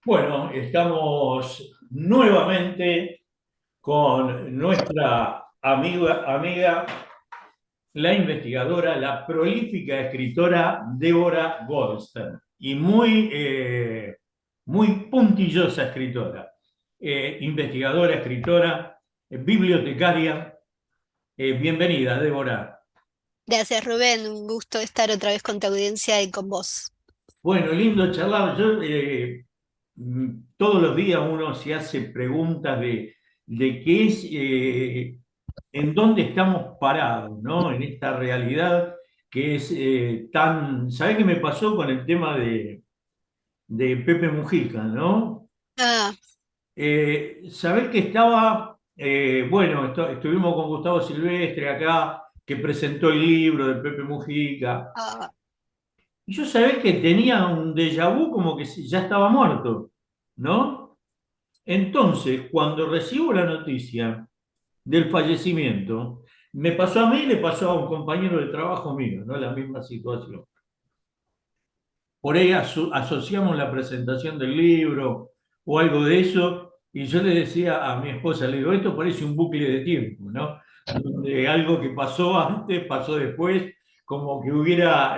Bueno, estamos nuevamente con nuestra amiga, la investigadora, la prolífica escritora Débora Goldstein, y muy puntillosa escritora, investigadora, escritora, bibliotecaria. Bienvenida, Débora. Gracias, Rubén. Un gusto estar otra vez con tu audiencia y con vos. Bueno, lindo charlar. Todos los días uno se hace preguntas de qué es, en dónde estamos parados, ¿no? En esta realidad que es tan... ¿Sabés qué me pasó con el tema de Pepe Mujica, ¿no? Ah, Sabés que estaba, bueno, estuvimos con Gustavo Silvestre acá, que presentó el libro de Pepe Mujica. ah, Y yo sabés que tenía un déjà vu como que ya estaba muerto, ¿no? Entonces, cuando recibo la noticia del fallecimiento, me pasó a mí y le pasó a un compañero de trabajo mío, ¿no? La misma situación. Por ahí asociamos la presentación del libro o algo de eso, y yo le decía a mi esposa, le digo, esto parece un bucle de tiempo, ¿no? Donde algo que pasó antes, pasó después, como que hubiera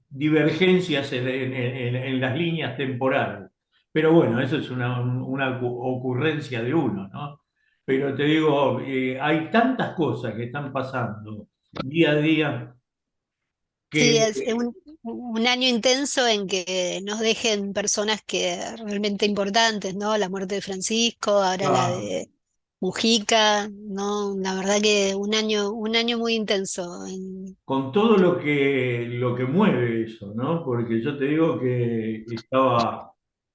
divergencias en las líneas temporales. Pero bueno, eso es una ocurrencia de uno, ¿no? Pero te digo, hay tantas cosas que están pasando día a día sí, que es un año intenso en que nos dejen personas que realmente importantes, ¿no? La muerte de Francisco, ahora la ah, de Mujica, ¿no? La verdad que un año muy intenso. con todo lo que mueve eso, ¿no? Porque yo te digo que estaba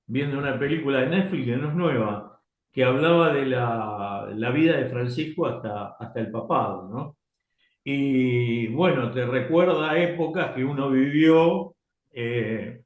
viendo una película de Netflix que no es nueva, que hablaba de la vida de Francisco hasta el papado, ¿no? Y bueno, te recuerda épocas que uno vivió eh,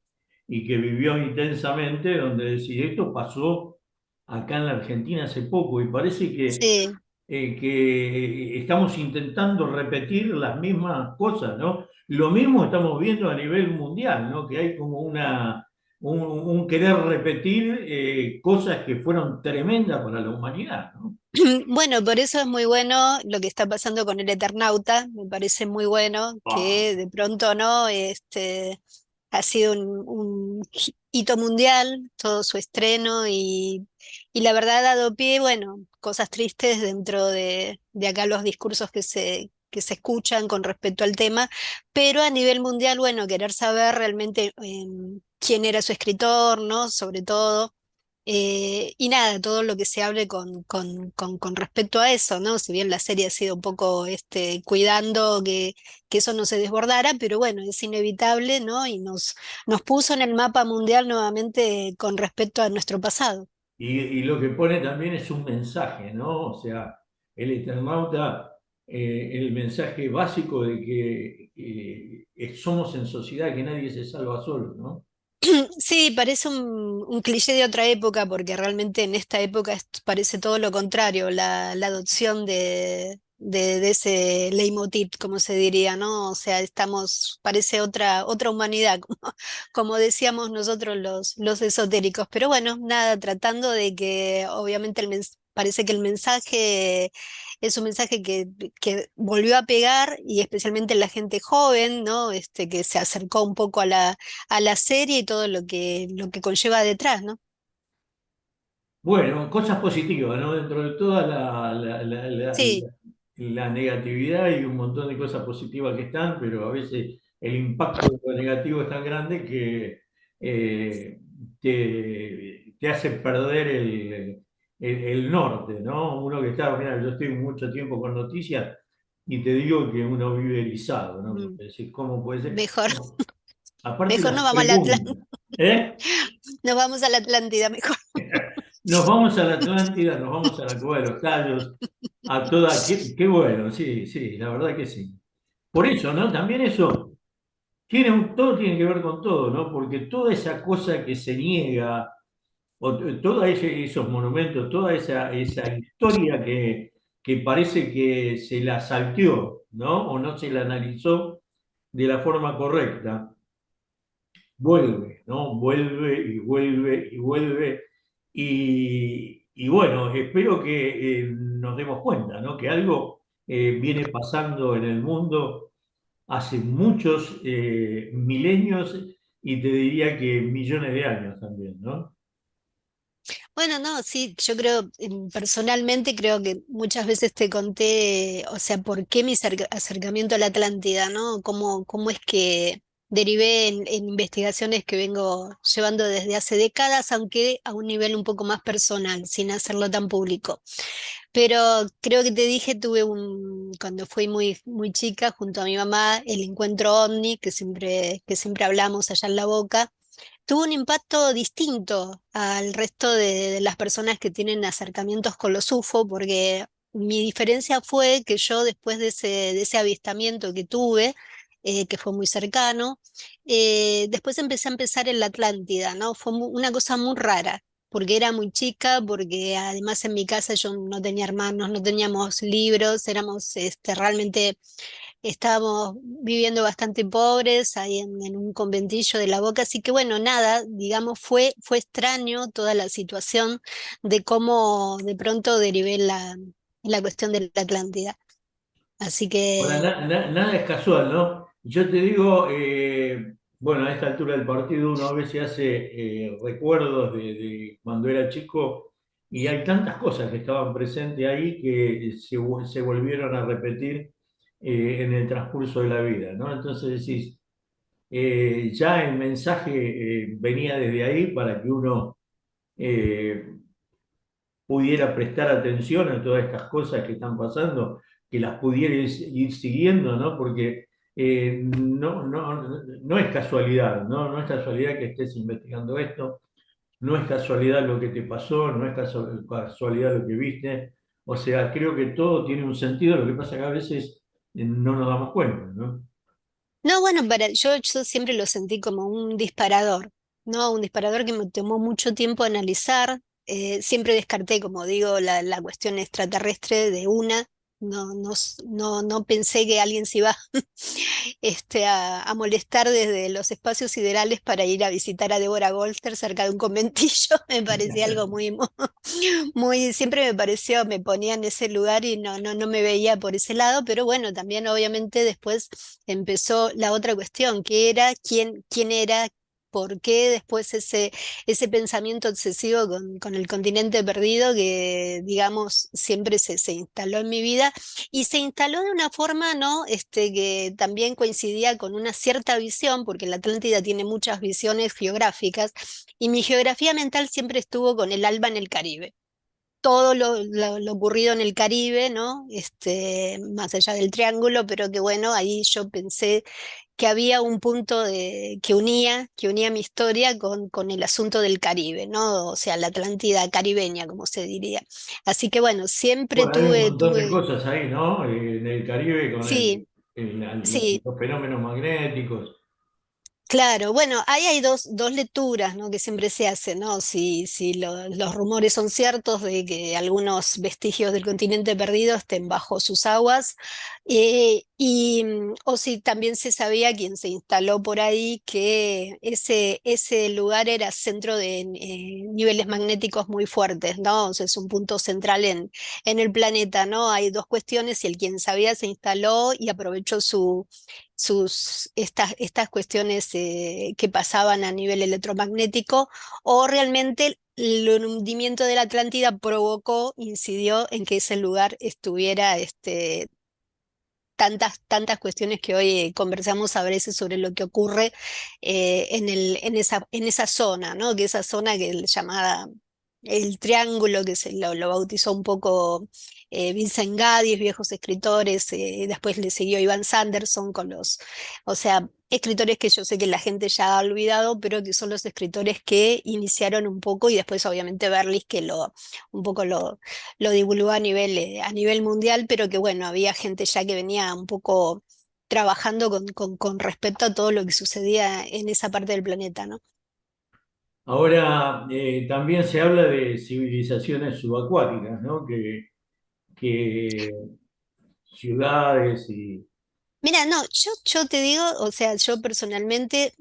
y que vivió intensamente, donde decía, esto pasó acá en la Argentina hace poco y parece Sí. que estamos intentando repetir las mismas cosas, ¿no? Lo mismo estamos viendo a nivel mundial, ¿no? Que hay como un querer repetir cosas que fueron tremendas para la humanidad, ¿no? Bueno, por eso es muy bueno lo que está pasando con el Eternauta, me parece muy bueno Ah, que de pronto no, ha sido un hito mundial todo su estreno y la verdad ha dado pie, bueno, cosas tristes dentro de acá los discursos que se escuchan con respecto al tema, pero a nivel mundial, bueno, querer saber realmente quién era su escritor, ¿no? Sobre todo. Y nada, todo lo que se hable con respecto a eso, ¿no? Si bien la serie ha sido un poco cuidando que eso no se desbordara, pero bueno, es inevitable, ¿no? Y nos puso en el mapa mundial nuevamente con respecto a nuestro pasado. y lo que pone también es un mensaje, ¿no? O sea, el Eternauta, el mensaje básico de que somos en sociedad, que nadie se salva solo, ¿no? Sí, parece un cliché de otra época, porque realmente en esta época parece todo lo contrario, la adopción de ese leitmotiv, como se diría, ¿no? O sea, parece otra humanidad, como decíamos nosotros los esotéricos. Pero bueno, nada, tratando de que obviamente parece que el mensaje es un mensaje que volvió a pegar, y especialmente en la gente joven, ¿no? Que se acercó un poco a la serie y todo lo que conlleva detrás, ¿no? Bueno, cosas positivas, ¿no? Dentro de toda Sí, la negatividad hay un montón de cosas positivas que están, pero a veces el impacto de lo negativo es tan grande que eh, te hace perder el norte, ¿no? Uno que está, mira, yo estoy mucho tiempo con noticias y te digo que uno vive erizado, ¿no? mm, Porque decís, ¿cómo puede ser? mejor, Aparte mejor las nos vamos a la preguntas, ¿eh? nos vamos a la Atlántida, mejor. Nos vamos a la Atlántida, nos vamos a la Cueva de los Cayos, a toda. Qué bueno, sí, sí, la verdad que sí. Por eso, ¿no? También eso todo tiene que ver con todo, ¿no? Porque toda esa cosa que se niega, todos esos monumentos, toda esa historia que parece que se la salteó, ¿no? O no se la analizó de la forma correcta. vuelve, ¿no? Vuelve y vuelve y vuelve. Y bueno, espero que nos demos cuenta, ¿no? Que algo viene pasando en el mundo hace muchos milenios y te diría que millones de años también, ¿no? Bueno, no, sí, yo creo, personalmente creo que muchas veces te conté, o sea, por qué mi acercamiento a la Atlántida, ¿no? Cómo es que derivé en investigaciones que vengo llevando desde hace décadas, aunque a un nivel un poco más personal, sin hacerlo tan público. Pero creo que te dije, cuando fui muy chica, junto a mi mamá, el encuentro OVNI, que siempre hablamos allá en La Boca, tuvo un impacto distinto al resto de las personas que tienen acercamientos con los UFO, porque mi diferencia fue que yo después de ese avistamiento que tuve, que fue muy cercano, después empecé a empezar en la Atlántida, ¿no? Fue una cosa muy rara. Porque era muy chica, porque además en mi casa yo no tenía hermanos, no teníamos libros, éramos realmente estábamos viviendo bastante pobres ahí en un conventillo de La Boca, así que bueno, nada, digamos, fue extraño toda la situación de cómo de pronto derivé en la cuestión de la Atlántida. Así Ahora, que, nada es casual, ¿no? Yo te digo, bueno, a esta altura del partido uno a veces hace recuerdos de cuando era chico y hay tantas cosas que estaban presentes ahí que se volvieron a repetir en el transcurso de la vida, ¿no? Entonces decís, ya el mensaje venía desde ahí para que uno eh, pudiera prestar atención a todas estas cosas que están pasando, que las pudiera ir siguiendo, ¿no? Porque no es casualidad, ¿no? No es casualidad que estés investigando esto, no es casualidad lo que te pasó, no es casualidad lo que viste. O sea, creo que todo tiene un sentido, lo que pasa que a veces no nos damos cuenta, ¿no? no, bueno, yo siempre lo sentí como un disparador, ¿no? Un disparador que me tomó mucho tiempo analizar. Siempre descarté, como digo, la cuestión extraterrestre de una. No pensé que alguien se iba a molestar desde los espacios siderales para ir a visitar a Deborah Golster cerca de un conventillo. Me parecía algo siempre me pareció, me ponía en ese lugar y no me veía por ese lado, pero bueno, también obviamente después empezó la otra cuestión, que era quién era. ¿Por qué después ese pensamiento obsesivo con el continente perdido que, digamos, siempre se instaló en mi vida? Y se instaló de una forma, ¿no? Que también coincidía con una cierta visión, porque la Atlántida tiene muchas visiones geográficas, y mi geografía mental siempre estuvo con el alba en el Caribe. Todo lo ocurrido en el Caribe, ¿no? Más allá del triángulo, pero que bueno, ahí yo pensé que había un punto que unía mi historia con el asunto del Caribe, ¿no? O sea, la Atlántida caribeña, como se diría. Así que bueno, siempre Bueno, hay un tuve, montón de tuve, cosas ahí, ¿no? En el Caribe con sí, sí. los fenómenos magnéticos. Claro, bueno, ahí hay dos lecturas, ¿no? Que siempre se hacen, ¿no? Si los rumores son ciertos de que algunos vestigios del continente perdido estén bajo sus aguas, o si también se sabía quién se instaló por ahí, que ese lugar era centro de niveles magnéticos muy fuertes, ¿no? O sea, es un punto central en el planeta, ¿no? Hay dos cuestiones, y el quien sabía se instaló y aprovechó estas cuestiones que pasaban a nivel electromagnético, o realmente el hundimiento de la Atlántida incidió en que ese lugar estuviera tantas cuestiones que hoy conversamos a veces sobre lo que ocurre en esa zona, ¿no? Que esa zona que es llamada el Triángulo, que lo bautizó un poco Vincent Gaddis, viejos escritores, después le siguió Ivan Sanderson o sea, escritores que yo sé que la gente ya ha olvidado, pero que son los escritores que iniciaron un poco, y después obviamente Berlis que un poco lo divulgó a nivel mundial, pero que bueno, había gente ya que venía un poco trabajando con respecto a todo lo que sucedía en esa parte del planeta, ¿no? Ahora también se habla de civilizaciones subacuáticas, ¿no? Que ciudades Mira, no, yo te digo, o sea, yo personalmente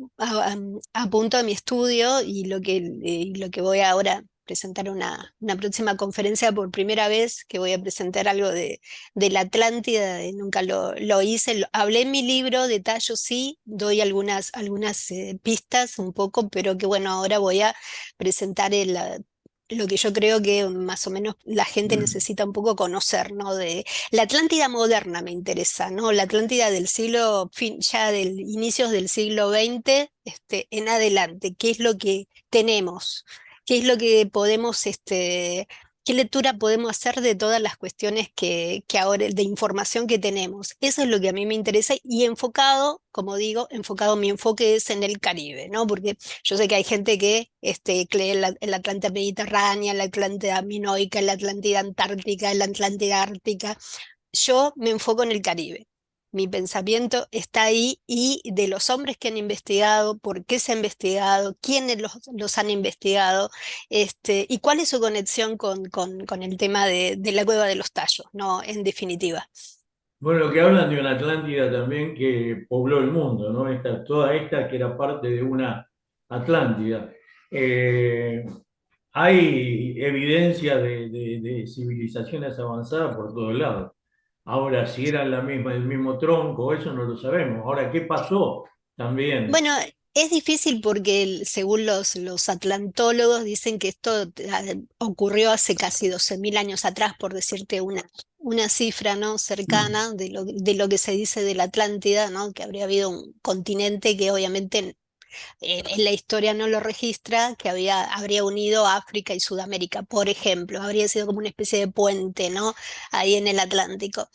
apunto a mi estudio y lo que voy ahora a presentar una próxima conferencia por primera vez, que voy a presentar algo de la Atlántida, nunca lo hice, hablé en mi libro, detallo sí, doy algunas pistas un poco, pero que bueno, ahora voy a presentar lo que yo creo que más o menos la gente necesita un poco conocer, ¿no? La Atlántida moderna me interesa, ¿no? La Atlántida del siglo, ya del inicios del siglo XX, en adelante. ¿Qué es lo que tenemos? ¿Qué es lo que podemos, qué lectura podemos hacer de todas las cuestiones que ahora, de información que tenemos? Eso es lo que a mí me interesa y enfocado, como digo, enfocado, mi enfoque es en el Caribe, ¿no? Porque yo sé que hay gente que cree en la Atlántida Mediterránea, en la Atlántida Minoica, en la Atlántida Antártica, en la Atlántida Ártica. Yo me enfoco en el Caribe. Mi pensamiento está ahí y de los hombres que han investigado, por qué se ha investigado, quiénes los han investigado, y cuál es su conexión con el tema de la cueva de los tallos, ¿no? En definitiva. Bueno, lo que hablan de una Atlántida también que pobló el mundo, ¿no? Toda esta que era parte de una Atlántida. Eh, Hay evidencia de civilizaciones avanzadas por todos lados. Ahora, si eran la misma, el mismo tronco, eso no lo sabemos. Ahora, ¿qué pasó? También. Bueno, es difícil porque según los atlantólogos dicen que esto ocurrió hace casi 12.000 años atrás, por decirte una cifra, ¿no? cercana de lo que se dice de la Atlántida, ¿no? Que habría habido un continente que obviamente en la historia no lo registra, que habría unido África y Sudamérica, por ejemplo, habría sido como una especie de puente, ¿no? Ahí en el Atlántico.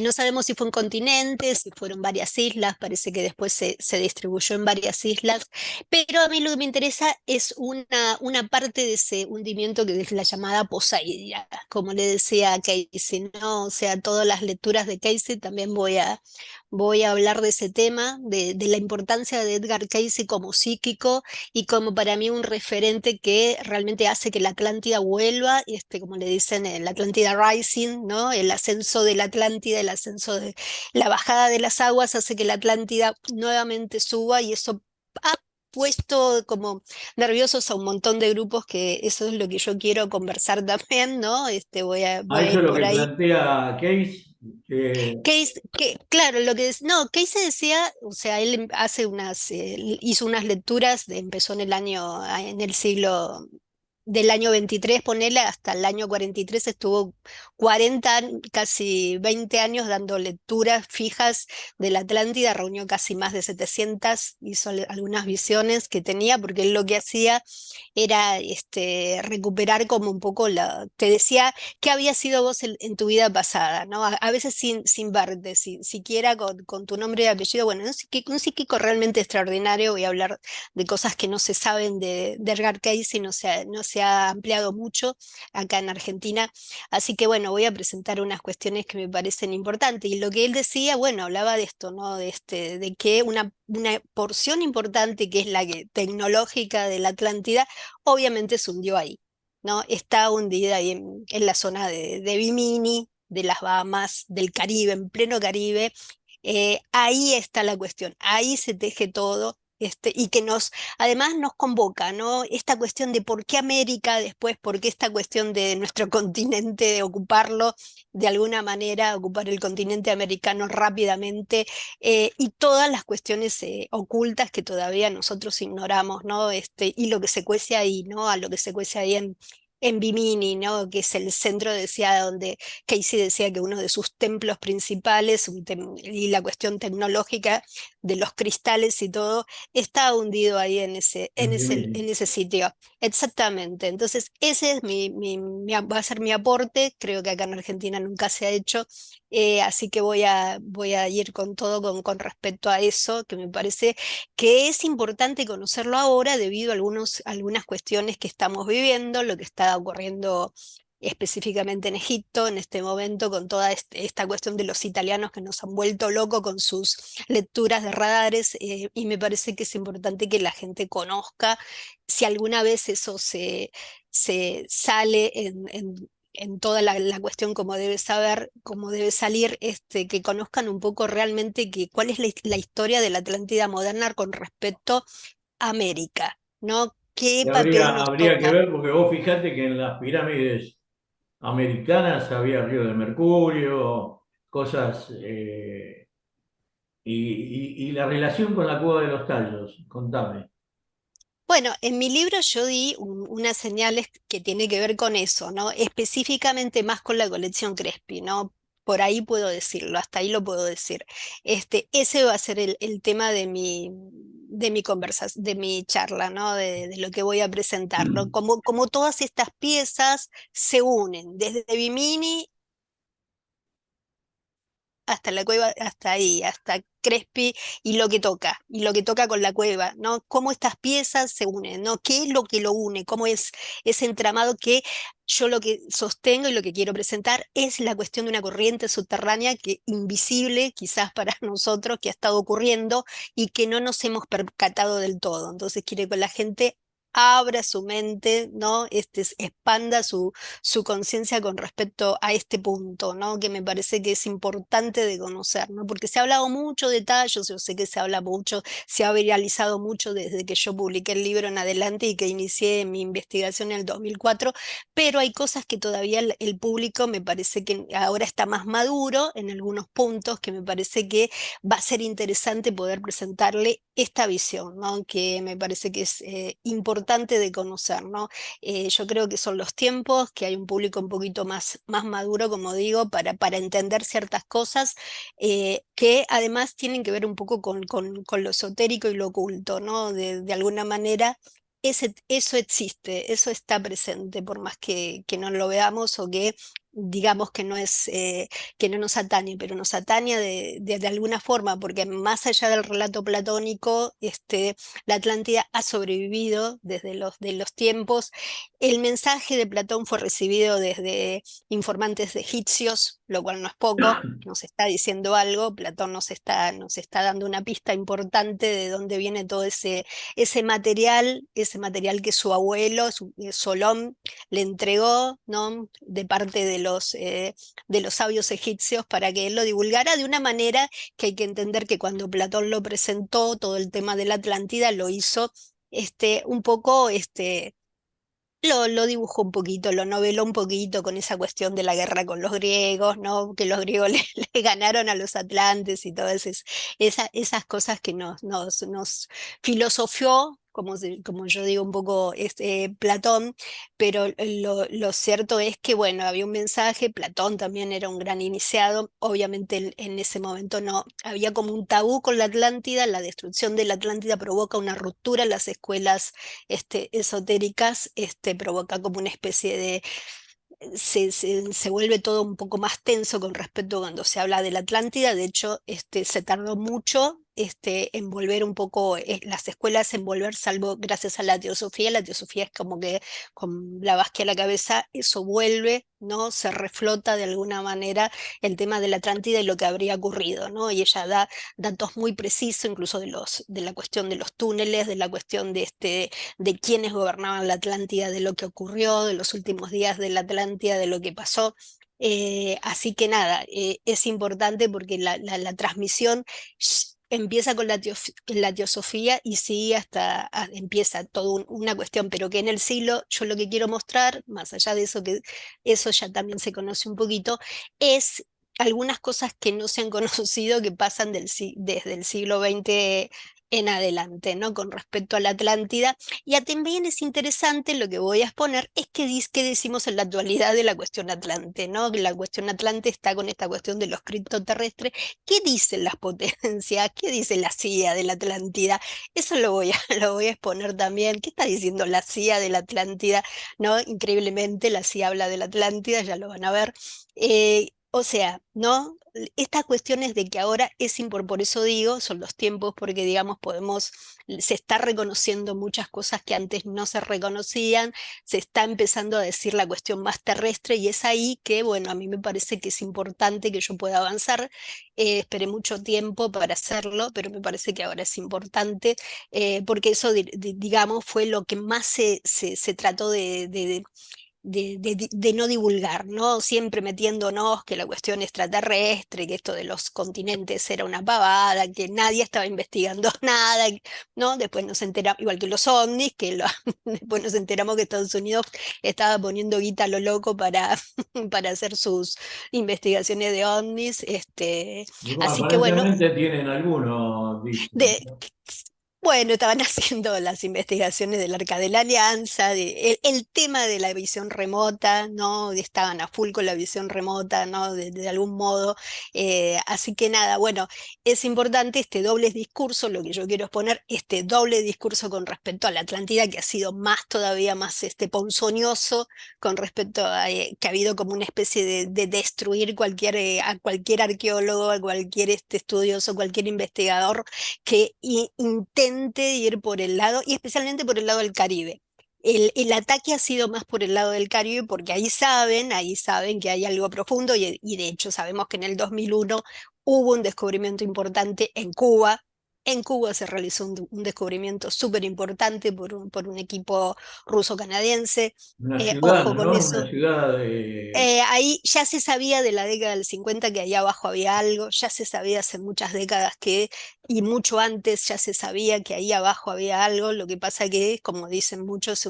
No sabemos si fue un continente, si fueron varias islas, parece que después se distribuyó en varias islas, pero a mí lo que me interesa es una parte de ese hundimiento que es la llamada Poseidea, como le decía Casey, ¿no? O sea, todas las lecturas de Casey también voy a hablar de ese tema, de la importancia de Edgar Cayce como psíquico y como para mí un referente que realmente hace que la Atlántida vuelva, como le dicen, el Atlántida Rising, ¿no? El ascenso de la Atlántida, el ascenso de la bajada de las aguas hace que la Atlántida nuevamente suba y eso ha puesto como nerviosos a un montón de grupos que eso es lo que yo quiero conversar también, ¿no? A Voy a eso es ir lo por que ahí. plantea Case, que Claro, no, Case decía, o sea, él hizo unas lecturas, empezó en el en el siglo del año 23, ponele, hasta el año 43, estuvo 40, casi 20 años dando lecturas fijas de la Atlántida, reunió casi más de 700, hizo algunas visiones que tenía, porque él lo que hacía era recuperar como un poco te decía qué había sido vos en tu vida pasada, ¿no? A veces sin verte, siquiera con tu nombre y apellido. Bueno, un psíquico realmente extraordinario. Voy a hablar de cosas que no se saben de Edgar Cayce, no se ha ampliado mucho acá en Argentina. Así que bueno, voy a presentar unas cuestiones que me parecen importantes. Y lo que él decía, bueno, hablaba de esto, ¿no? De que una porción importante, que es tecnológica de la Atlántida, obviamente se hundió ahí. ¿No? Está hundida ahí en la zona de Bimini, de las Bahamas, del Caribe, en pleno Caribe. Ahí está la cuestión, ahí se teje todo. Y que además nos convoca, ¿no? Esta cuestión de por qué América después, por qué esta cuestión de nuestro continente, de ocuparlo de alguna manera, ocupar el continente americano rápidamente, y todas las cuestiones ocultas que todavía nosotros ignoramos, ¿no? Y lo que se cuece ahí, ¿no? A lo que se cuece ahí en Bimini, ¿no? Que es el centro, decía, donde Casey decía que uno de sus templos principales, y la cuestión tecnológica de los cristales y todo, está hundido ahí en ese sitio. Exactamente. Entonces, ese es va a ser mi aporte. Creo que acá en Argentina nunca se ha hecho. Así que voy a ir con todo con respecto a eso, que me parece que es importante conocerlo ahora debido a algunas cuestiones que estamos viviendo, lo que está ocurriendo específicamente en Egipto en este momento, con toda esta cuestión de los italianos que nos han vuelto locos con sus lecturas de radares, y me parece que es importante que la gente conozca si alguna vez eso se sale en toda la cuestión como debe saber, como debe salir, que conozcan un poco realmente cuál es la historia de la Atlántida moderna con respecto a América, ¿no? ¿Qué Y papel nos habría que toca? ver, porque vos fijate que en las pirámides americanas había río de mercurio, cosas, y la relación con la cueva de los tallos, contame. Bueno, en mi libro yo di unas señales que tiene que ver con eso, ¿no? Específicamente más con la colección Crespi, ¿no? Por ahí puedo decirlo, hasta ahí lo puedo decir. Ese va a ser el tema de mi conversación, de mi charla, ¿no? De lo que voy a presentar, ¿no? Como todas estas piezas se unen, desde Bimini hasta la cueva, hasta ahí, hasta Crespi y lo que toca con la cueva, ¿no? Cómo estas piezas se unen, ¿no? ¿Qué es lo que lo une? ¿Cómo es ese entramado que yo lo que sostengo y lo que quiero presentar es la cuestión de una corriente subterránea que invisible quizás para nosotros que ha estado ocurriendo y que no nos hemos percatado del todo. Entonces quiere que la gente abra su mente, ¿no? Expanda su conciencia con respecto a este punto, ¿no? Que me parece que es importante de conocer, ¿no? Porque se ha hablado mucho de tallos, yo sé que se habla mucho, se ha viralizado mucho desde que yo publiqué el libro en adelante y que inicié mi investigación en el 2004, pero hay cosas que todavía el público me parece que ahora está más maduro en algunos puntos que me parece que va a ser interesante poder presentarle esta visión, ¿no? Que me parece que es importante de conocer, ¿no? Yo creo que son los tiempos, que hay un público un poquito más maduro, como digo, para entender ciertas cosas que además tienen que ver un poco con lo esotérico y lo oculto, ¿no? De alguna manera. Eso existe, eso está presente, por más que no lo veamos o que digamos que no es, que no nos atañe, pero nos atañe de alguna forma, porque más allá del relato platónico, la Atlántida ha sobrevivido desde de los tiempos. El mensaje de Platón fue recibido desde informantes egipcios, lo cual no es poco. Nos está diciendo algo, Platón nos está dando una pista importante de dónde viene todo ese material que su abuelo, Solón, le entregó, ¿no? De parte de los sabios egipcios para que él lo divulgara de una manera que hay que entender que cuando Platón lo presentó, todo el tema de la Atlántida lo hizo un poco, lo dibujó un poquito, lo noveló un poquito con esa cuestión de la guerra con los griegos, ¿no? Que los griegos le ganaron a los atlantes y todas esas cosas que nos filosofió, como yo digo un poco, Platón, pero lo cierto es que, bueno, había un mensaje, Platón también era un gran iniciado, obviamente en ese momento no, había como un tabú con la Atlántida, la destrucción de la Atlántida provoca una ruptura en las escuelas esotéricas, provoca como una especie de, se vuelve todo un poco más tenso con respecto cuando se habla de la Atlántida. De hecho, se tardó mucho en volver un poco las escuelas en volver, salvo gracias a la teosofía. La teosofía es como que con la Basquia a la cabeza, eso vuelve, ¿no? Se reflota de alguna manera el tema de la Atlántida y lo que habría ocurrido, ¿no? Y ella da datos muy precisos, incluso de la cuestión de los túneles, de la cuestión de quiénes gobernaban la Atlántida, de lo que ocurrió, de los últimos días de la Atlántida, de lo que pasó. Así que nada, es importante porque la transmisión empieza con la teosofía y sigue hasta, empieza toda una cuestión, pero que en el siglo, yo lo que quiero mostrar, más allá de eso, que eso ya también se conoce un poquito, es algunas cosas que no se han conocido que pasan desde el siglo XX en adelante, ¿no? Con respecto a la Atlántida. Y también es interesante lo que voy a exponer, es qué decimos en la actualidad de la cuestión Atlante, ¿no? Que la cuestión Atlante está con esta cuestión de los criptoterrestres. ¿Qué dicen las potencias? ¿Qué dice la CIA de la Atlántida? Eso lo voy a exponer también. ¿Qué está diciendo la CIA de la Atlántida? ¿No? Increíblemente, la CIA habla de la Atlántida, ya lo van a ver. O sea, ¿no? Estas cuestiones de que ahora es importante, por eso digo, son los tiempos, porque digamos, se está reconociendo muchas cosas que antes no se reconocían, se está empezando a decir la cuestión más terrestre y es ahí que, bueno, a mí me parece que es importante que yo pueda avanzar. Esperé mucho tiempo para hacerlo, pero me parece que ahora es importante, porque eso, digamos, fue lo que más se trató de no divulgar, ¿no? Siempre metiéndonos que la cuestión extraterrestre, que esto de los continentes era una pavada, que nadie estaba investigando nada, ¿no? Después nos enteramos, igual que los ovnis, después nos enteramos que Estados Unidos estaba poniendo guita a lo loco para hacer sus investigaciones de ovnis, Y bueno, así que bueno, aparentemente tienen algunos, dicen, de, ¿no? bueno, estaban haciendo las investigaciones del Arca de la Alianza, el tema de la visión remota, ¿no? Estaban a full con la visión remota, ¿no? De algún modo. Así que nada, bueno, es importante este doble discurso, lo que yo quiero exponer, este doble discurso con respecto a la Atlántida, que ha sido más todavía más ponzoñoso con respecto a que ha habido como una especie de destruir a cualquier arqueólogo, a cualquier estudioso, cualquier investigador que intente ir por el lado, y especialmente por el lado del Caribe. El ataque ha sido más por el lado del Caribe porque ahí saben que hay algo profundo y de hecho sabemos que en el 2001 hubo un descubrimiento importante en Cuba. En Cuba se realizó un descubrimiento súper importante por un equipo ruso-canadiense. Una ciudad, Ojo con ¿no? Una eso. ciudad de... Ahí ya se sabía de la década del 50 que ahí abajo había algo, ya se sabía hace muchas décadas y mucho antes ya se sabía que ahí abajo había algo, lo que pasa que, como dicen muchos,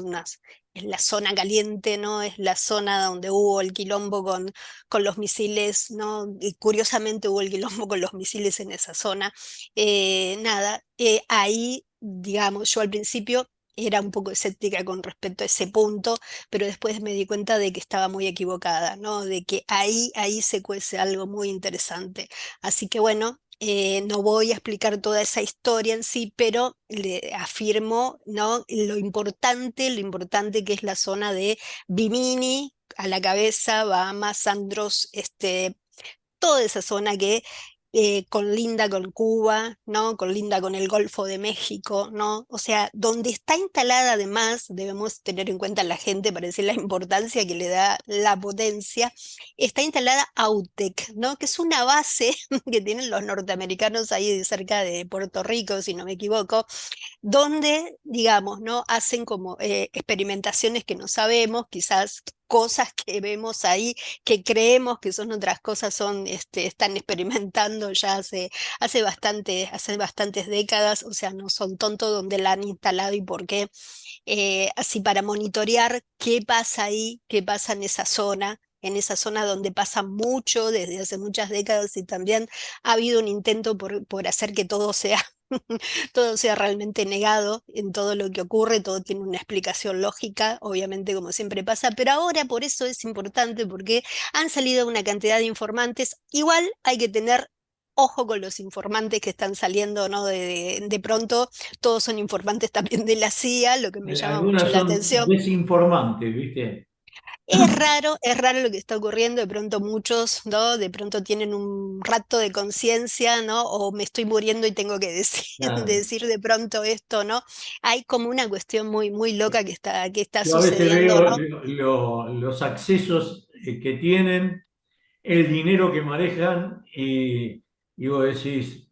es la zona caliente, ¿no? Es la zona donde hubo el quilombo con los misiles, ¿no? Y curiosamente hubo el quilombo con los misiles en esa zona. Nada, ahí, digamos, yo al principio era un poco escéptica con respecto a ese punto, pero después me di cuenta de que estaba muy equivocada, ¿no? De que ahí se cuece algo muy interesante. Así que bueno, no voy a explicar toda esa historia en sí, pero le afirmo, ¿no? Lo importante que es la zona de Bimini, a la cabeza, Bahamas, Andros, toda esa zona que conlinda con Cuba, ¿no? Conlinda con el Golfo de México, ¿no? O sea, donde está instalada además, debemos tener en cuenta la gente para decir la importancia que le da la potencia, está instalada AUTEC, ¿no? Que es una base que tienen los norteamericanos ahí cerca de Puerto Rico, si no me equivoco, donde, digamos, ¿no? Hacen como experimentaciones que no sabemos, quizás cosas que vemos ahí, que creemos que son otras cosas, están experimentando ya hace bastantes décadas, o sea, no son tontos donde la han instalado y por qué, así para monitorear qué pasa ahí, qué pasa en esa zona donde pasa mucho desde hace muchas décadas y también ha habido un intento por hacer que todo sea todo sea realmente negado en todo lo que ocurre, todo tiene una explicación lógica, obviamente como siempre pasa, pero ahora por eso es importante porque han salido una cantidad de informantes, igual hay que tener ojo con los informantes que están saliendo, ¿no? De pronto todos son informantes también de la CIA, lo que me llama mucho Algunas la son atención. desinformantes, ¿viste? Es raro lo que está ocurriendo, de pronto muchos, ¿no? De pronto tienen un rato de conciencia, ¿no? O me estoy muriendo y tengo que decir, Claro. decir de pronto esto, ¿no? Hay como una cuestión muy, muy loca que está Yo a veces sucediendo, veo ¿no? los accesos que tienen, el dinero que manejan y vos decís,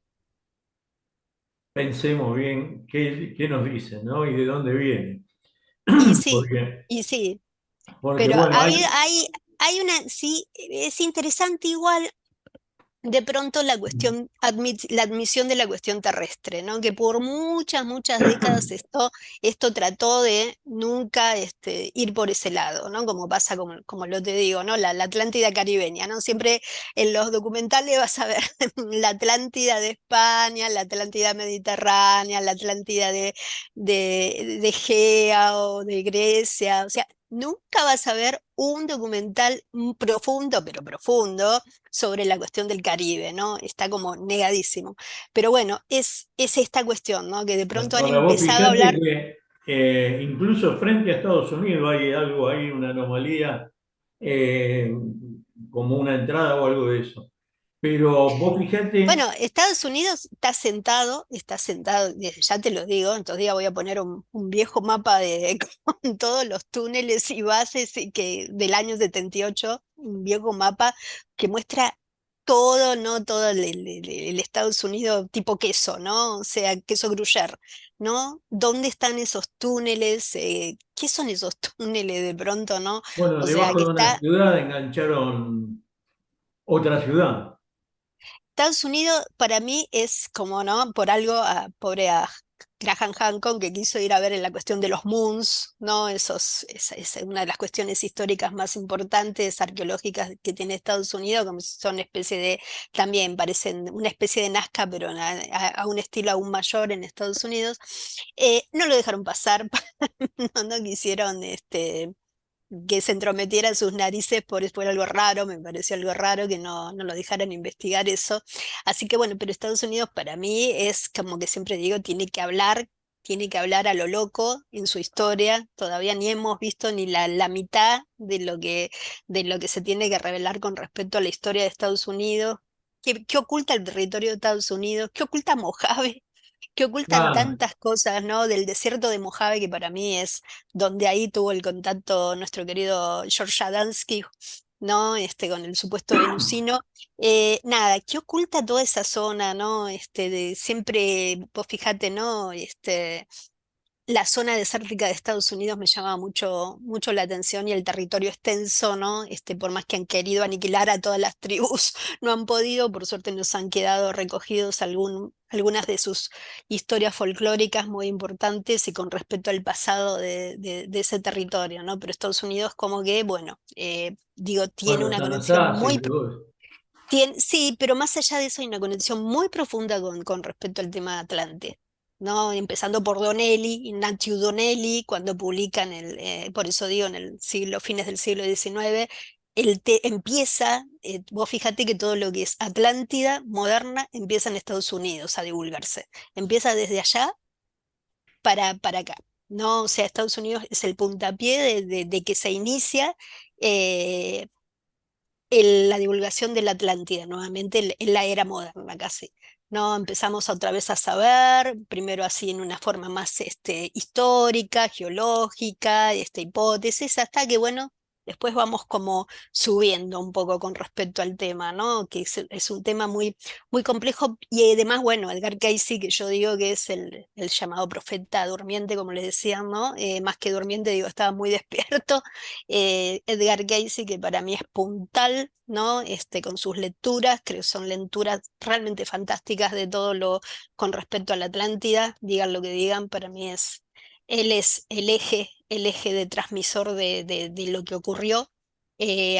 pensemos bien qué nos dicen, ¿no? Y de dónde viene. Y sí, Porque, y sí, porque pero bueno, hay... hay una, sí, es interesante igual de pronto la cuestión, la admisión de la cuestión terrestre, ¿no? Que por muchas décadas esto trató de nunca ir por ese lado, ¿no? Como pasa, como lo te digo, ¿no? La Atlántida caribeña, ¿no? Siempre en los documentales vas a ver la Atlántida de España, la Atlántida mediterránea, la Atlántida de Egea o de Grecia, o sea, nunca vas a ver un documental profundo, pero profundo sobre la cuestión del Caribe, ¿no? Está como negadísimo. Pero bueno, es esta cuestión, ¿no? Que de pronto han Ahora vos empezado a fijate hablar, que incluso frente a Estados Unidos hay algo ahí, una anomalía, eh, como una entrada o algo de eso. Pero vos fijate, bueno, Estados Unidos está sentado, ya te lo digo, entonces ya voy a poner un viejo mapa con todos los túneles y bases del año 78, un viejo mapa que muestra todo, ¿no? Todo el Estados Unidos tipo queso, ¿no? O sea, queso gruyere, ¿no? ¿Dónde están esos túneles? ¿Qué son esos túneles de pronto, ¿no? Bueno, O sea, debajo que de una está ciudad engancharon otra ciudad. Estados Unidos para mí es como, ¿no? Por algo, pobre a Graham Hancock que quiso ir a ver en la cuestión de los moons, ¿no? Es una de las cuestiones históricas más importantes, arqueológicas que tiene Estados Unidos, como si son especie de, también parecen una especie de Nazca, pero a un estilo aún mayor en Estados Unidos. No lo dejaron pasar, no quisieron, que se entrometiera en sus narices por algo raro, me pareció algo raro que no lo dejaran investigar eso. Así que bueno, pero Estados Unidos para mí es como que siempre digo, tiene que hablar a lo loco en su historia. Todavía ni hemos visto ni la mitad de lo que se tiene que revelar con respecto a la historia de Estados Unidos. ¿Qué oculta el territorio de Estados Unidos? ¿Qué oculta Mojave? Que ocultan Ah, tantas cosas, ¿no? Del desierto de Mojave, que para mí es donde ahí tuvo el contacto nuestro querido George Adamski, ¿no? Con el supuesto venusino. Nada, ¿qué oculta toda esa zona, ¿no? De siempre, vos fíjate, ¿no? La zona desértica de Estados Unidos me llama mucho la atención y el territorio extenso, ¿no? Por más que han querido aniquilar a todas las tribus, no han podido, por suerte nos han quedado recogidos algunas de sus historias folclóricas muy importantes y con respecto al pasado de ese territorio, ¿no? Pero Estados Unidos como que, bueno, digo, tiene bueno, una conexión Tanahashi y muy... todo eso. Sí, pero más allá de eso hay una conexión muy profunda con respecto al tema de Atlante, ¿no? Empezando por Donnelly, Ignatius Donnelly, cuando publican por eso digo, en el siglo, fines del siglo XIX, empieza, vos fíjate que todo lo que es Atlántida moderna empieza en Estados Unidos a divulgarse. Empieza desde allá para acá, ¿no? O sea, Estados Unidos es el puntapié de que se inicia. eh, la divulgación de la Atlántida, nuevamente en la era moderna casi. ¿No? Empezamos otra vez a saber, primero así en una forma más histórica, geológica, hipótesis, hasta que, bueno, después vamos como subiendo un poco con respecto al tema, ¿no? Que es un tema muy complejo y además, bueno, Edgar Cayce, que yo digo que es el llamado profeta durmiente, como les decían, ¿no? Más que durmiente, digo, estaba muy despierto. Edgar Cayce, que para mí es puntal, ¿no? Con sus lecturas, creo que son lecturas realmente fantásticas de todo lo con respecto a la Atlántida, digan lo que digan, para mí él es el eje de transmisor de lo que ocurrió.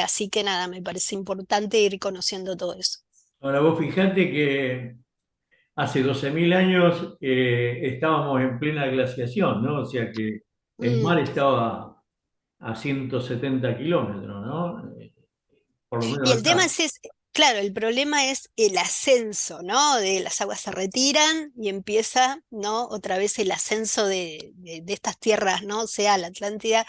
Así que nada, me parece importante ir conociendo todo eso. Ahora vos fijate que hace 12.000 años estábamos en plena glaciación, ¿no? O sea que el mar Mm. estaba a 170 kilómetros, ¿no? Por lo Y menos el tema acá. es, claro, el problema es el ascenso, ¿no? De las aguas se retiran y empieza, ¿no? Otra vez el ascenso de estas tierras, ¿no? O sea, la Atlántida,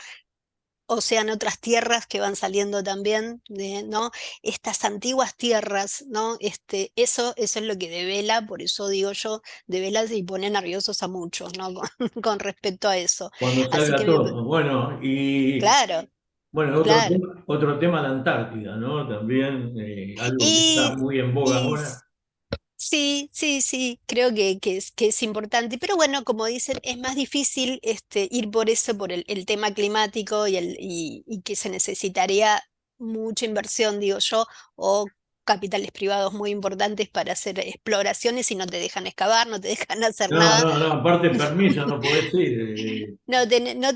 o sean otras tierras que van saliendo también, ¿no? Estas antiguas tierras, ¿no? Eso es lo que devela, por eso digo yo, devela y pone nerviosos a muchos, ¿no? Con respecto a eso. Cuando Así salga que, todo. Bueno, y claro, bueno, claro. otro tema la Antártida, ¿no? También algo que está Y, muy en boga y ahora. sí, sí, sí, creo que es importante, pero bueno, como dicen, es más difícil ir por eso, por el tema climático y que se necesitaría mucha inversión, digo yo, o capitales privados muy importantes para hacer exploraciones y no te dejan excavar, no te dejan hacer No, nada. no, no, aparte permiso no podés ir. No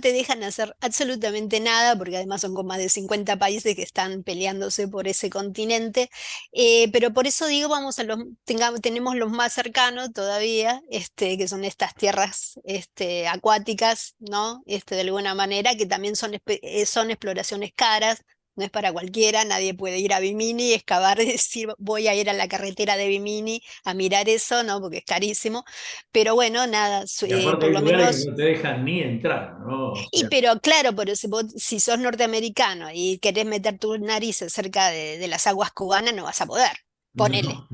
te dejan hacer absolutamente nada, porque además son con más de 50 países que están peleándose por ese continente. Pero por eso digo, tenemos los más cercanos todavía, que son estas tierras acuáticas, ¿no? De alguna manera, que también son exploraciones caras. No es para cualquiera, nadie puede ir a Bimini, excavar y decir voy a ir a la carretera de Bimini a mirar eso, ¿no? Porque es carísimo. Pero bueno, nada, Y aparte por hay lo lugares que menos no te dejan ni entrar, ¿no? O y sea, pero claro, pero si sos norteamericano y querés meter tus narices cerca de las aguas cubanas, no vas a poder. Ponele, no.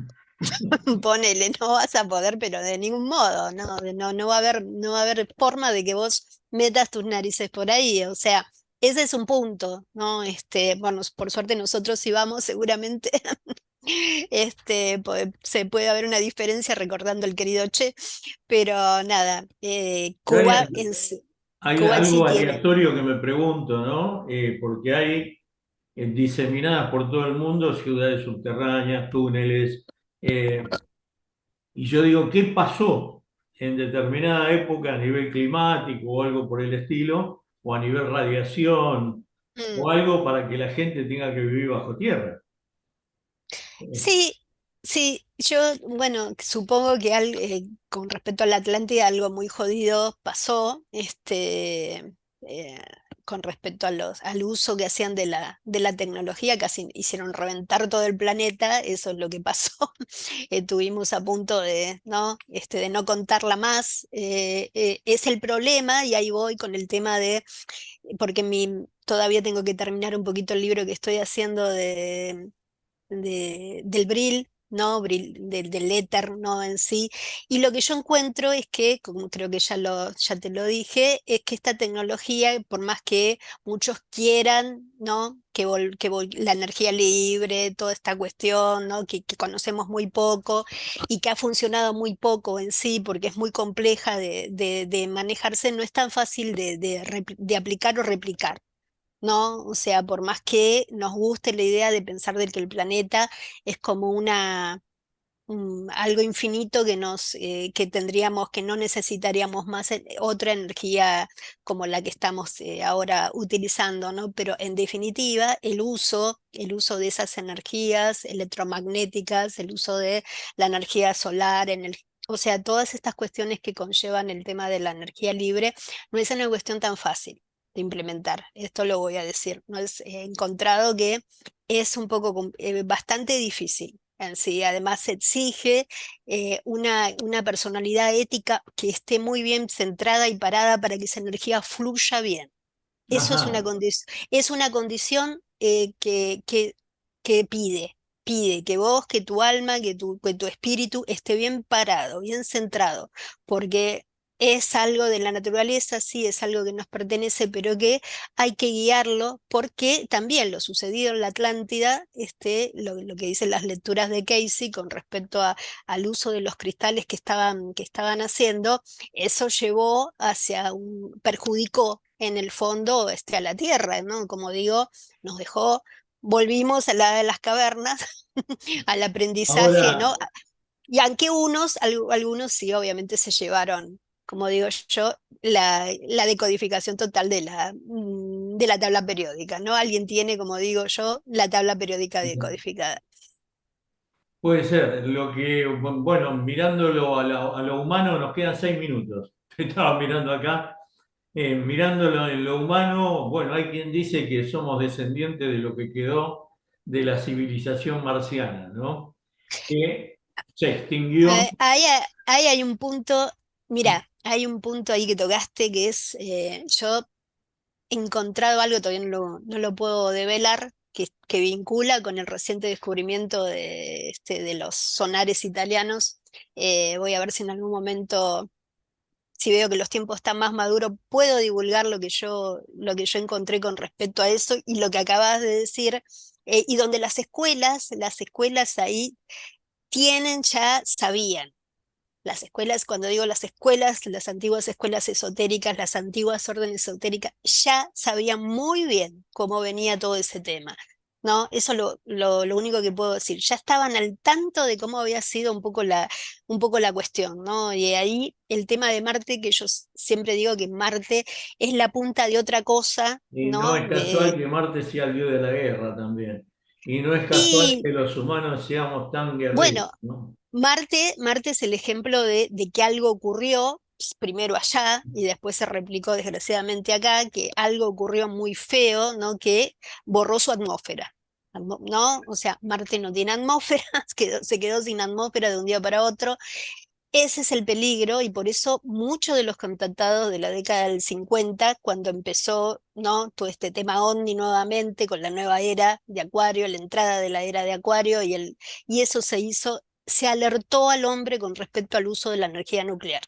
ponele, no vas a poder, pero de ningún modo, no, no va a haber forma de que vos metas tus narices por ahí. O sea, ese es un punto, ¿no? Bueno, por suerte nosotros sí vamos seguramente, Se puede haber una diferencia recordando el querido Che, pero nada, Pero hay Cuba en sí algo tiene. aleatorio que me pregunto, ¿no? Porque hay diseminadas por todo el mundo ciudades subterráneas, túneles, y yo digo, ¿qué pasó en determinada época a nivel climático o algo por el estilo, o a nivel radiación, Mm. o algo para que la gente tenga que vivir bajo tierra? Sí, sí, yo, bueno, supongo que con respecto a la Atlántida algo muy jodido pasó, con respecto a al uso que hacían de la tecnología, casi hicieron reventar todo el planeta, eso es lo que pasó. Estuvimos a punto de no contarla más. Es el problema, y ahí voy con el tema porque todavía tengo que terminar un poquito el libro que estoy haciendo del Brill, ¿no? Del éter, ¿no? En sí. Y lo que yo encuentro es que, como creo que ya te lo dije, es que esta tecnología, por más que muchos quieran, ¿no? La energía libre, toda esta cuestión, ¿no? Que conocemos muy poco y que ha funcionado muy poco en sí, porque es muy compleja de manejarse, no es tan fácil de aplicar o replicar. ¿No? O sea, por más que nos guste la idea de pensar de que el planeta es como algo infinito que tendríamos, que no necesitaríamos más otra energía como la que estamos ahora utilizando, ¿no? Pero en definitiva, el uso de esas energías electromagnéticas, el uso de la energía solar, o sea, todas estas cuestiones que conllevan el tema de la energía libre, no es una cuestión tan fácil de implementar. Esto lo voy a decir. No es, he encontrado que es un poco bastante difícil en sí. Además, se exige una personalidad ética que esté muy bien centrada y parada para que esa energía fluya bien. Eso Ajá. es una condición que pide que vos, que tu alma, que tu espíritu esté bien parado, bien centrado, porque es algo de la naturaleza, sí, es algo que nos pertenece, pero que hay que guiarlo, porque también lo sucedido en la Atlántida, lo que dicen las lecturas de Casey con respecto al uso de los cristales que estaban haciendo, eso llevó perjudicó en el fondo a la Tierra, ¿no? Como digo, nos dejó, volvimos a la de las cavernas, al aprendizaje, ¿no? Ahora, Y aunque algunos sí, obviamente se llevaron, como digo yo, la decodificación total de la tabla periódica, ¿no? Alguien tiene, como digo yo, la tabla periódica decodificada. puede ser, bueno, mirándolo a lo humano, nos quedan 6 minutos. Estaba mirando acá, mirándolo en lo humano, bueno, hay quien dice que somos descendientes de lo que quedó de la civilización marciana, ¿no? Que se extinguió. Ahí hay un punto, mira, hay un punto ahí que tocaste que es, yo he encontrado algo, todavía no lo puedo develar, que vincula con el reciente descubrimiento de los sonares italianos. Voy a ver si en algún momento, si veo que los tiempos están más maduros, puedo divulgar lo que yo encontré con respecto a eso y lo que acabas de decir, y donde las escuelas ahí sabían. Las escuelas, cuando digo las antiguas escuelas esotéricas, las antiguas órdenes esotéricas, ya sabían muy bien cómo venía todo ese tema, ¿no? Eso lo único que puedo decir. Ya estaban al tanto de cómo había sido un poco la cuestión, ¿no? Y ahí el tema de Marte, que yo siempre digo que Marte es la punta de otra cosa, Y no ¿no? es casual que Marte sea el dios de la guerra también. Y no es casual Y que los humanos seamos tan guerreros, bueno, ¿no? Marte es el ejemplo de que algo ocurrió primero allá y después se replicó desgraciadamente acá, que algo ocurrió muy feo, ¿no? Que borró su atmósfera, ¿no? O sea, Marte no tiene atmósfera, se quedó sin atmósfera de un día para otro. Ese es el peligro y por eso muchos de los contactados de la década del 50, cuando empezó, ¿no? Todo este tema OVNI nuevamente con la nueva era de Acuario, la entrada de la era de Acuario y eso se alertó al hombre con respecto al uso de la energía nuclear.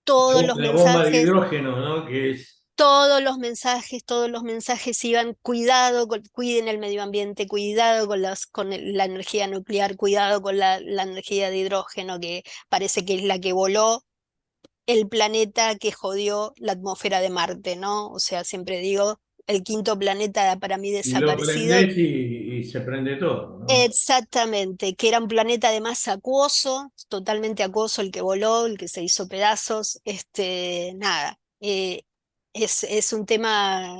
Todos los La bomba de mensajes, hidrógeno, ¿no? Que es. todos los mensajes iban, cuidado, cuiden el medio ambiente, cuidado con la energía nuclear, cuidado con la energía de hidrógeno, que parece que es la que voló el planeta que jodió la atmósfera de Marte, ¿no? O sea, siempre digo, el quinto planeta para mí Y lo desaparecido. prendés y se prende todo, ¿no? Exactamente, que era un planeta además acuoso, totalmente acuoso el que voló, el que se hizo pedazos, nada, es un tema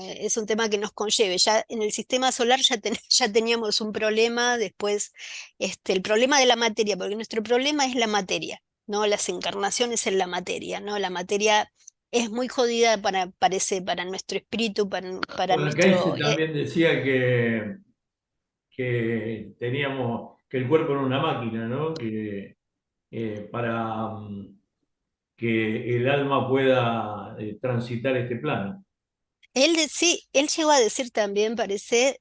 que nos conlleve. Ya en el sistema solar ya teníamos un problema, después el problema de la materia, porque nuestro problema es la materia, ¿no? Las encarnaciones en la materia, ¿no? La materia es muy jodida parece, para nuestro espíritu, para Bueno, Casey nuestro... también decía que teníamos, que el cuerpo era una máquina, ¿no? Que para que el alma pueda transitar este plano. Sí, él llegó a decir también, parece,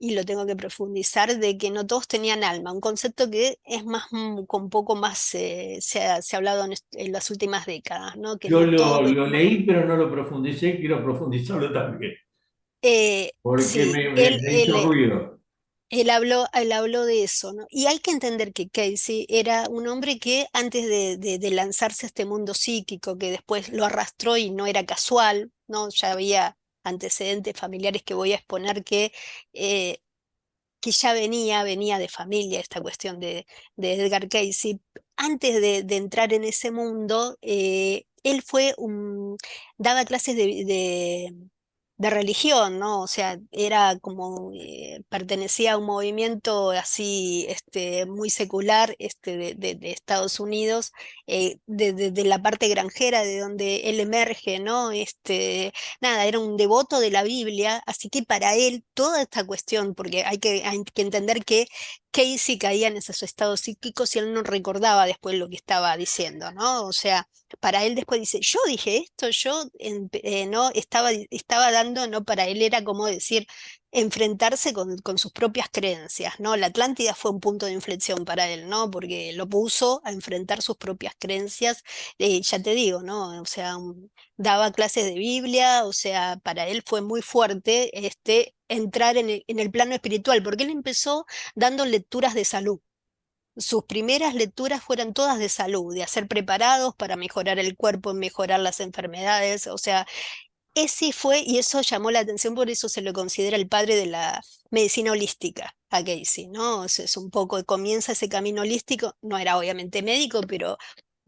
y lo tengo que profundizar, de que no todos tenían alma, un concepto que es más, con poco más, se ha hablado en las últimas décadas, ¿no? Que Yo no todos, lo leí, pero no lo profundicé, quiero profundizarlo también, porque sí, me hizo ruido. él habló de eso, ¿no? Y hay que entender que Casey era un hombre que antes de lanzarse a este mundo psíquico, que después lo arrastró y no era casual, ¿no? Ya había antecedentes familiares que voy a exponer eh, que ya venía de familia esta cuestión de Edgar Casey. Antes de entrar en ese mundo, él daba clases de religión, ¿no? O sea, era como, pertenecía a un movimiento así, muy secular, de Estados Unidos, de la parte granjera de donde él emerge, ¿no? Nada, era un devoto de la Biblia, así que para él toda esta cuestión, porque hay que entender que Casey caía en esos estados psíquicos y él no recordaba después lo que estaba diciendo, ¿no? O sea, para él después dice, yo dije esto, no estaba dando, no, para él era como decir, enfrentarse con sus propias creencias, ¿no? La Atlántida fue un punto de inflexión para él, ¿no? Porque lo puso a enfrentar sus propias creencias, ya te digo, ¿no? O sea, daba clases de Biblia, o sea, para él fue muy fuerte entrar en el plano espiritual, porque él empezó dando lecturas de salud. Sus primeras lecturas fueron todas de salud, de hacer preparados para mejorar el cuerpo, mejorar las enfermedades, o sea, ese fue, y eso llamó la atención, por eso se lo considera el padre de la medicina holística a Casey, ¿no? O sea, es un poco, comienza ese camino holístico, no era obviamente médico, pero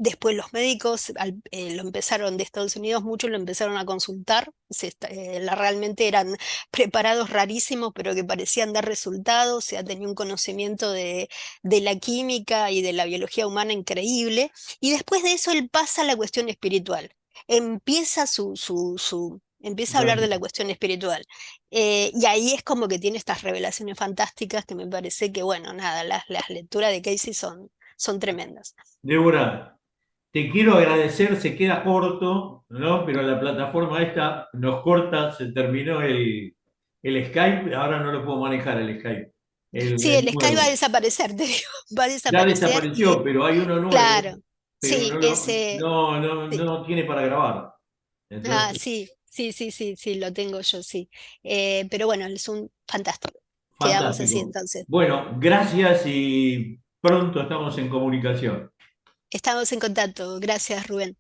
después los médicos lo empezaron de Estados Unidos, muchos lo empezaron a consultar, realmente eran preparados rarísimos, pero que parecían dar resultados, o sea, tenía un conocimiento de la química y de la biología humana increíble, y después de eso él pasa a la cuestión espiritual empieza empieza a hablar de la cuestión espiritual. Y ahí es como que tiene estas revelaciones fantásticas que me parece que, bueno, nada, las lecturas de Casey son tremendas. Débora, te quiero agradecer, se queda corto, ¿no? Pero la plataforma esta nos corta, se terminó el Skype, ahora no lo puedo manejar el Skype, Sí, el el Sky va a nuevo. desaparecer, te digo, va a Ya desaparecer y, desapareció, pero hay uno nuevo, claro, pero sí, ese, sí. no tiene para grabar. Ah, Entonces, sí, lo tengo yo, sí. Pero bueno, es un fantástico. Quedamos así fantástico. entonces. Bueno, gracias y pronto estamos en comunicación. Estamos en contacto. Gracias, Rubén.